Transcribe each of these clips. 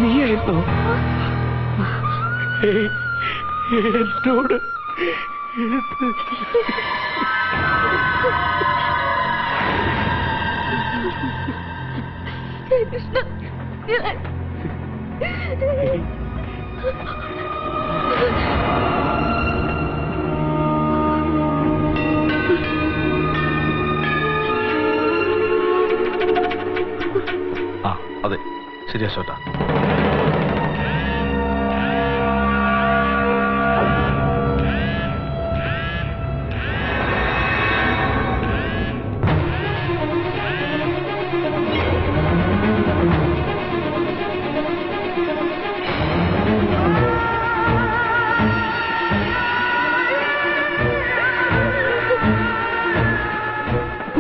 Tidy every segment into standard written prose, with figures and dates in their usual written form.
നീയായിരുന്നോ? എന്നോട് കൃഷ്ണ, അതെ ശരിയാ ചേട്ടാ.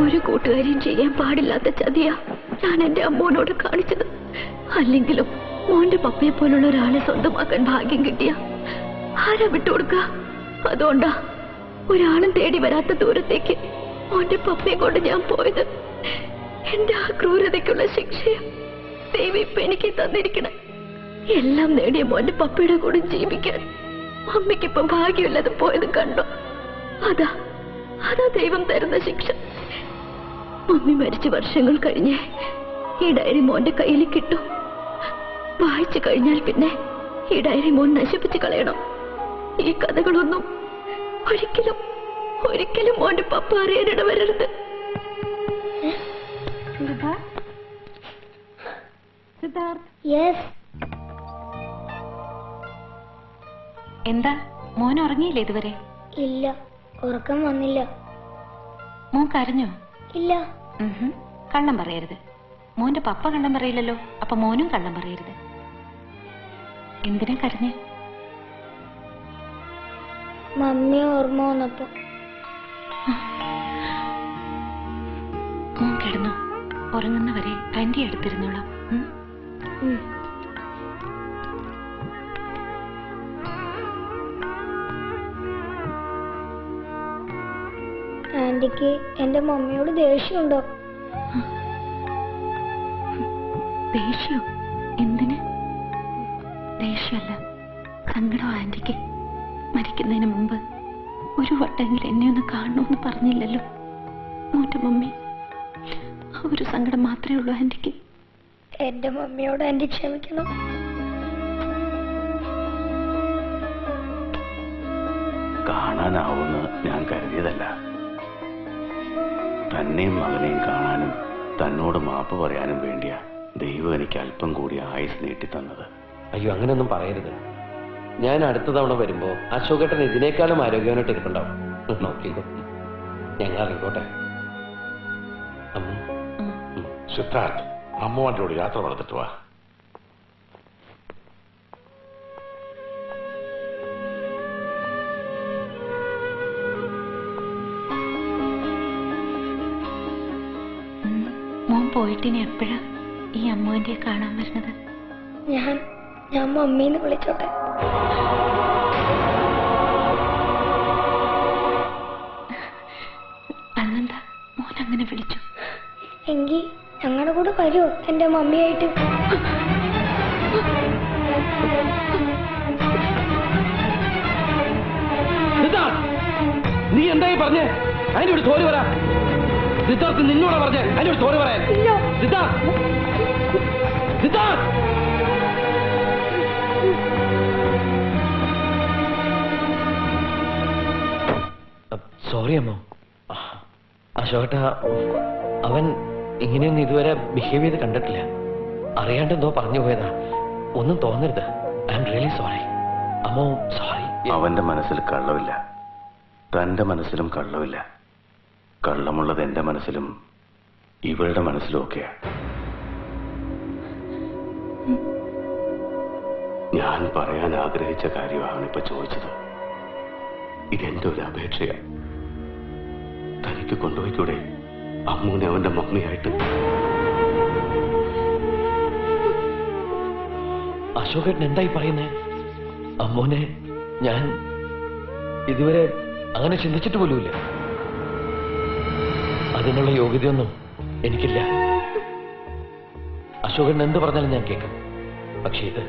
ഒരു കൂട്ടുകാരിയും ചെയ്യാൻ പാടില്ലാത്ത ചതിയാ ഞാൻ എന്റെ അമ്മോനോട് കാണിച്ചത്. അല്ലെങ്കിലും മോന്റെ പപ്പയെ പോലുള്ള ഒരാളെ സ്വന്തമാക്കാൻ ഭാഗ്യം കിട്ടിയ ആരാ വിട്ടുകൊടുക്ക? അതുകൊണ്ടാ ഒരാളും തേടി വരാത്ത ദൂരത്തേക്ക് മോന്റെ പപ്പയെ കൊണ്ട് ഞാൻ പോയത്. എന്റെ ആ ക്രൂരതയ്ക്കുള്ള ശിക്ഷയും ദൈവം ഇപ്പൊ എനിക്ക് തന്നിരിക്കണം. എല്ലാം നേടിയ മോന്റെ പപ്പയുടെ കൂടെ ജീവിക്കാൻ അമ്മയ്ക്കിപ്പൊ ഭാഗ്യമില്ലാതെ പോയത് കണ്ടോ? അതാ ദൈവം തരുന്ന ശിക്ഷ. മമ്മി മരിച്ച വർഷങ്ങൾ കഴിഞ്ഞ് ഈ ഡയറി മോന്റെ കയ്യിൽ കിട്ടും. വായിച്ചു കഴിഞ്ഞാൽ പിന്നെ ഈ ഡയറി മോൻ നശിപ്പിച്ച് കളയണം. ഈ കഥകളൊന്നും ഒരിക്കലും മോന്റെ പപ്പ അറിയാനിട വരരുത്. എന്താ മോൻ ഉറങ്ങിയില്ലേ ഇതുവരെ? ഇല്ല, ഉറക്കം വന്നില്ല. മോൻ കരഞ്ഞോ? ഇല്ല. കള്ളം പറയരുത്. മോന്റെ പപ്പ കള്ളം പറയില്ലല്ലോ, അപ്പൊ മോനും കള്ളം പറയരുത്. എന്തിനാ കരഞ്ഞേ? മമ്മി ഓർമ്മ വന്നപ്പോ. മോൻ കിടന്നോ? ഉറങ്ങുന്നവരെ ആന്റി അടുത്തിരുന്നോളാം. ആന്റിക്ക് എന്റെ മമ്മിയോട് ദേഷ്യമുണ്ടോ? ദേഷ്യം? എന്തിന്? ദേഷ്യമല്ല, സങ്കടം. ആന്റിക്ക് മരിക്കുന്നതിന് മുമ്പ് ഒരു വട്ടെങ്കിലും എന്നെ ഒന്ന് കാണണമെന്ന് പറഞ്ഞില്ലല്ലോ മോന്റെ മമ്മി. ആ ഒരു സങ്കടം മാത്രമേ ഉള്ളൂ ആന്റിക്ക്. എന്റെ മമ്മിയോട് ആന്റി ക്ഷമിക്കണം. കാണാനാവുമെന്ന് ഞാൻ കരുതിയതല്ല. തന്നെയും മകനെയും കാണാനും തന്നോട് മാപ്പ് പറയാനും വേണ്ടിയാ ദൈവം എനിക്ക് അല്പം കൂടി ആയുസ് നീട്ടിത്തന്നത്. അയ്യോ, അങ്ങനെയൊന്നും പറയരുത്. ഞാൻ അടുത്ത തവണ വരുമ്പോ അശോകേട്ടൻ ഇതിനേക്കാളും ആരോഗ്യമായിട്ട് ഇരിപ്പുണ്ടാവും. നോക്കിക്കോ, ഞങ്ങൾ അറിയിക്കോട്ടെ. സിദ്ധാർത്ഥ്, അമ്മവാൻ്റെയോട് യാത്ര നടത്തിട്ട് വാ. മോൻ പോയിട്ടിനി എപ്പോഴാ ഈ അമ്മുവിന്റെ കാണാൻ വരുന്നത്? ഞാൻ മമ്മീന്ന് വിളിച്ചോട്ടെ? അന്നെന്താ മോൻ അങ്ങനെ വിളിച്ചു? എങ്കിൽ ഞങ്ങളുടെ കൂടെ വരുമോ എന്റെ മമ്മിയായിട്ട്? നീ എന്തായി പറഞ്ഞേ? അതിനോട് സോറി പറ. സിദ്ധാർത്ഥ് നിന്നോടാ പറഞ്ഞേ അതിനോട് സോറി പറയാൻ. സിദ്ധാർത്ഥ്, സിദ്ധാർത്ഥ്, സോറി അമ്മ. അശോകേട്ട, അവൻ ഇങ്ങനെയൊന്നും ഇതുവരെ ബിഹേവ് ചെയ്ത് കണ്ടിട്ടില്ല. അറിയാണ്ടെന്തോ പറഞ്ഞു പോയതാ. ഒന്നും തോന്നരുത്. ഐ എം റിയലി സോറി അമ്മോ. സോറി. അവന്റെ മനസ്സിൽ കള്ളമില്ല, തന്റെ മനസ്സിലും കള്ളമില്ല. കള്ളമുള്ളത് എന്റെ മനസ്സിലും ഇവളുടെ മനസ്സിലും ഒക്കെയാ. ഞാൻ പറയാൻ ആഗ്രഹിച്ച കാര്യമാണ് ഇപ്പൊ ചോദിച്ചത്. ഇതെന്റെ ഒരു അപേക്ഷയാ. തനിക്ക് കൊണ്ടുപോയിക്കൂടെ അമ്മൂനെ അവന്റെ മമ്മിയായിട്ട്? അശോകേട്ടൻ എന്തായി പറയുന്നേ? അമ്മോനെ ഞാൻ ഇതുവരെ അങ്ങനെ ചിന്തിച്ചിട്ട് പോലുമില്ല. അതിനുള്ള യോഗ്യതയൊന്നും എനിക്കില്ല. അശോകൻ എന്ത് പറഞ്ഞാലും ഞാൻ കേൾക്കും. പക്ഷേ ഇത്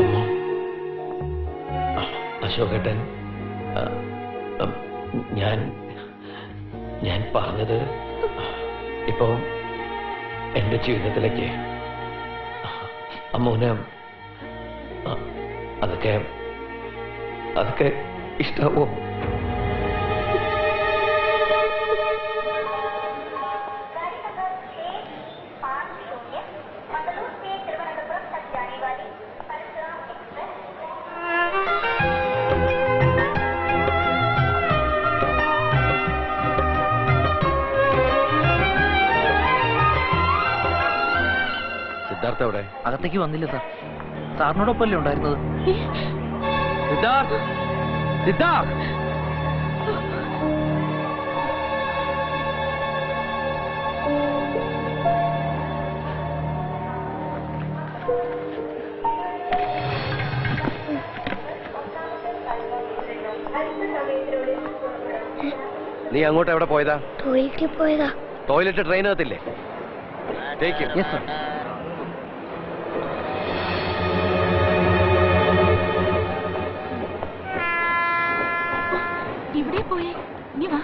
അമ്മോ, അശോകേട്ടൻ, ഞാൻ പറഞ്ഞത് ഇപ്പോ എന്റെ ജീവിതത്തിലേക്ക് അമ്മൂനെ അതൊക്കെ ഇഷ്ടാവോ? സിദ്ധാർത്ഥ എവിടെ? അകത്തേക്ക് വന്നില്ല സാർ. സാറിനോടൊപ്പമല്ലേ ഉണ്ടായിരുന്നത്? സിദ്ധാർത്ഥ്, സിദ്ധാർത്ഥ്! നീ അങ്ങോട്ട് എവിടെ പോയതാ? ടോയ്ലറ്റിൽ പോയതാ. ടോയ്ലറ്റ് ട്രെയിനകത്തില്ലേ? Yes sir. ഇവിടെ പോയി നീ വാ.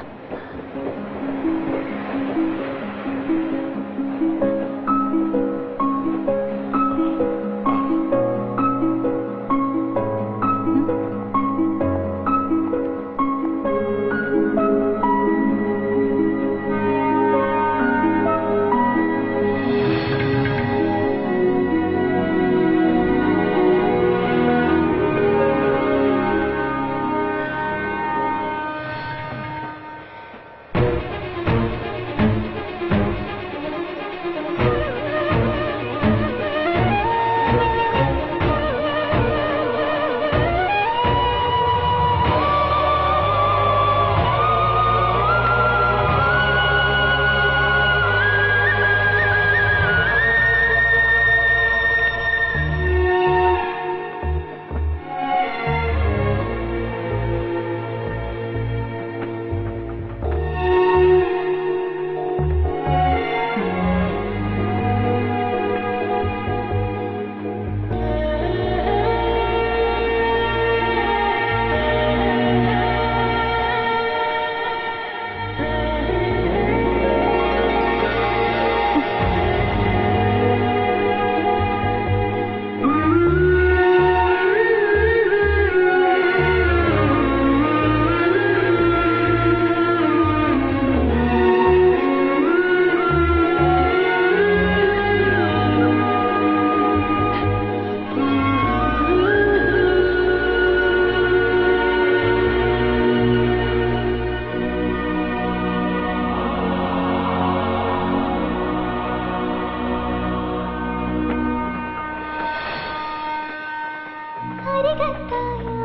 കരികത്തായി